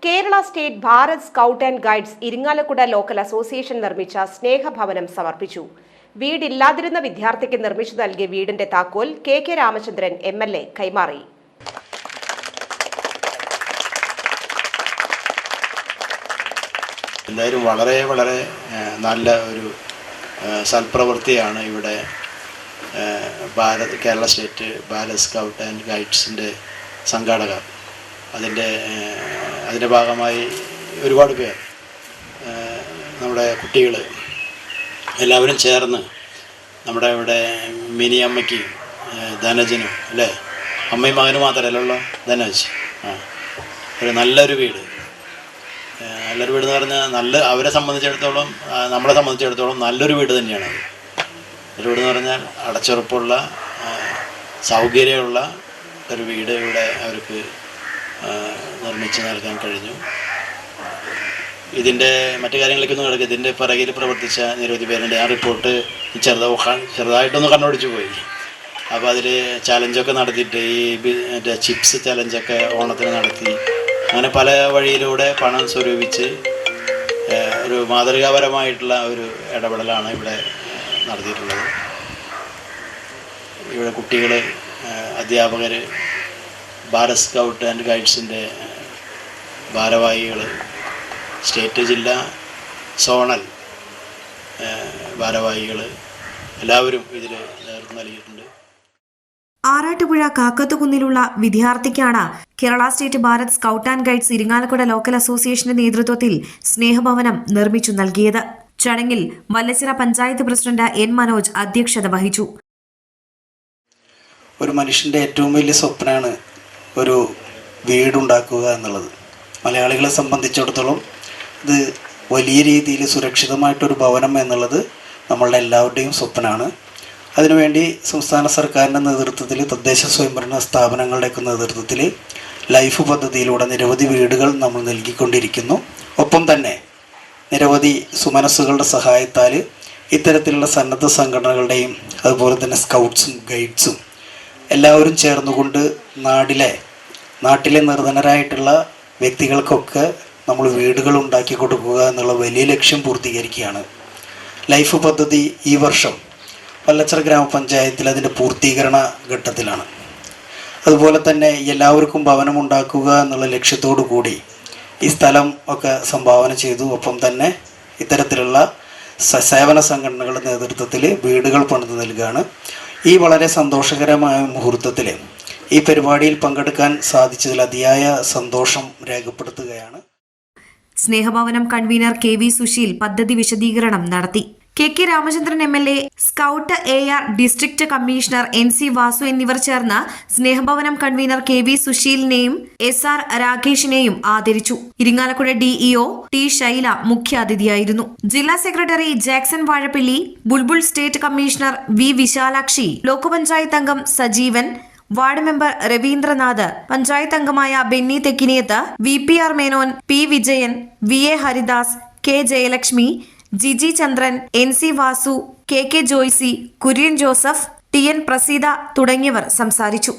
Kerala state Bharat scout and guides Irinjalakuda local association നിർമ്മിച്ച സ്നേഹഭവനം സമർപ്പിച്ചു. വീടില്ലാതിരുന്ന വിദ്യാർത്ഥിക്ക് നിർമ്മിച്ചു നൽകിയ വീടിന്റെ താക്കോൽ കെ രാമചന്ദ്രൻ MLA കൈമാറി. എന്തായാലും വളരെ വളരെ നല്ല ഒരു സൽപ്രവൃത്തിയാണ് ഇവിടെ Kerala state Bharat scout and ഗൈഡ്സിൻ്റെ സംഘാടകർ. അതിൻ്റെ ഭാഗമായി ഒരുപാട് പേർ, നമ്മുടെ കുട്ടികൾ എല്ലാവരും ചേർന്ന് നമ്മുടെ ഇവിടെ മിനി അമ്മയ്ക്കും ധനജനും അല്ലേ, അമ്മയും മകനും മാത്രമല്ലല്ലോ ധനജ്, ഒരു നല്ലൊരു വീട് എന്ന് പറഞ്ഞാൽ അവരെ സംബന്ധിച്ചിടത്തോളം, നമ്മളെ സംബന്ധിച്ചിടത്തോളം നല്ലൊരു വീട് തന്നെയാണ് അത്. ഒരു വീട് എന്ന് പറഞ്ഞാൽ അടച്ചുറപ്പുള്ള സൗകര്യമുള്ള ഒരു വീട് ഇവിടെ അവർക്ക് നിർമ്മിച്ച് നൽകാൻ കഴിഞ്ഞു. ഇതിൻ്റെ മറ്റു കാര്യങ്ങളിലേക്കൊന്നും കിടക്കുക, ഇതിൻ്റെ പിറകിൽ പ്രവർത്തിച്ച നിരവധി പേരുണ്ട്. ആ റിപ്പോർട്ട് ചെറുതായിട്ടൊന്ന് കണ്ണോടിച്ചു പോയി. അപ്പോൾ അതിൽ ചലഞ്ചൊക്കെ നടത്തിയിട്ട് മറ്റേ ചിപ്സ് ചലഞ്ചൊക്കെ ഓണത്തിന് നടത്തി, അങ്ങനെ പല വഴിയിലൂടെ പണം സ്വരൂപിച്ച് ഒരു മാതൃകാപരമായിട്ടുള്ള ഒരു ഇടപെടലാണ് ഇവിടെ നടത്തിയിട്ടുള്ളത്. ഇവിടെ കുട്ടികൾ, അധ്യാപകർ, ഭാരത് സ്കൗട്ട് ആൻഡ് ഗൈഡ്സിൻ്റെ ഭാരവാഹികൾ, സ്റ്റേറ്റ്, ജില്ലാ, സോണൽ ഭാരവാഹികൾ എല്ലാവരും ഇതിൽ നേതൃത്വം നൽകിയിട്ടുണ്ട്. ആറാട്ടുപുഴ കാക്കത്തുകുന്നിലുള്ള വിദ്യാർത്ഥിക്കാണ് Kerala state Bharat scout and guides Irinjalakuda local അസോസിയേഷന്റെ നേതൃത്വത്തിൽ സ്നേഹഭവനം നിർമ്മിച്ചു നൽകിയത്. ചടങ്ങിൽ വല്ലച്ചിറ പഞ്ചായത്ത് പ്രസിഡന്റ് N. മനോജ് അധ്യക്ഷത വഹിച്ചു. ഒരു മനുഷ്യൻ്റെ ഏറ്റവും വലിയ സ്വപ്നമാണ് ഒരു വീടുണ്ടാക്കുക എന്നുള്ളത്. മലയാളികളെ സംബന്ധിച്ചിടത്തോളം ഇത് വലിയ രീതിയിൽ സുരക്ഷിതമായിട്ടൊരു ഭവനം എന്നുള്ളത് നമ്മളുടെ എല്ലാവരുടെയും സ്വപ്നമാണ്. അതിനുവേണ്ടി സംസ്ഥാന സർക്കാരിൻ്റെ നേതൃത്വത്തിൽ, തദ്ദേശ സ്വയംഭരണ സ്ഥാപനങ്ങളുടെയൊക്കെ നേതൃത്വത്തിൽ ലൈഫ് പദ്ധതിയിലൂടെ നിരവധി വീടുകൾ നമ്മൾ നൽകിക്കൊണ്ടിരിക്കുന്നു. ഒപ്പം തന്നെ നിരവധി സുമനസ്സുകളുടെ സഹായത്താൽ ഇത്തരത്തിലുള്ള സന്നദ്ധ സംഘടനകളുടെയും അതുപോലെ തന്നെ സ്കൗട്ട്സും ഗൈഡ്സും എല്ലാവരും ചേർന്നുകൊണ്ട് നാട്ടിലെ നിർധനരായിട്ടുള്ള വ്യക്തികൾക്കൊക്കെ നമ്മൾ വീടുകൾ ഉണ്ടാക്കി കൊടുക്കുക എന്നുള്ള വലിയ ലക്ഷ്യം പൂർത്തീകരിക്കുകയാണ്. ലൈഫ് പദ്ധതി ഈ വർഷം വല്ലച്ചിറ ഗ്രാമപഞ്ചായത്തിൽ അതിൻ്റെ പൂർത്തീകരണ ഘട്ടത്തിലാണ്. അതുപോലെ തന്നെ എല്ലാവർക്കും ഭവനം ഉണ്ടാക്കുക എന്നുള്ള ലക്ഷ്യത്തോടു കൂടി ഈ സ്ഥലം ഒക്കെ സംഭാവന ചെയ്തു. ഒപ്പം തന്നെ ഇത്തരത്തിലുള്ള സേവന സംഘടനകളുടെ നേതൃത്വത്തിൽ വീടുകൾ പണിത് നൽകുകയാണ്. ഈ വളരെ സന്തോഷകരമായ മുഹൂർത്തത്തിൽ ഈ പരിപാടിയിൽ പങ്കെടുക്കാൻ സാധിച്ചതിൽ അതിയായ സന്തോഷം രേഖപ്പെടുത്തുകയാണ്. സ്നേഹഭവനം കൺവീനർ KV സുശീൽ പദ്ധതി വിശദീകരണം നടത്തി. K Ramachandran MLA, scout AR district commissioner NC Vasu എന്നിവർ ചേർന്ന് സ്നേഹഭവനം കൺവീനർ KV സുശീലിനെയും SR രാകേഷിനെയും ആദരിച്ചു. Irinjalakuda DEO T. ശൈല മുഖ്യാതിഥിയായിരുന്നു. ജില്ലാ secretary Jackson Vazhappilly, bulbul state commissioner V. Vishalakshi, block panchayat അംഗം സജീവൻ, വാർഡ് മെമ്പർ രവീന്ദ്രനാഥ്, പഞ്ചായത്ത് അംഗമായ Benny Thekkiniyath, VPR Menon, P. Vijayan, VA Haridas, K. Jayalakshmi, Jiji Chandran, NC Vasu, KK Joicy, Kurian Joseph, TN Praseetha തുടങ്ങിയവർ സംസാരിച്ചു.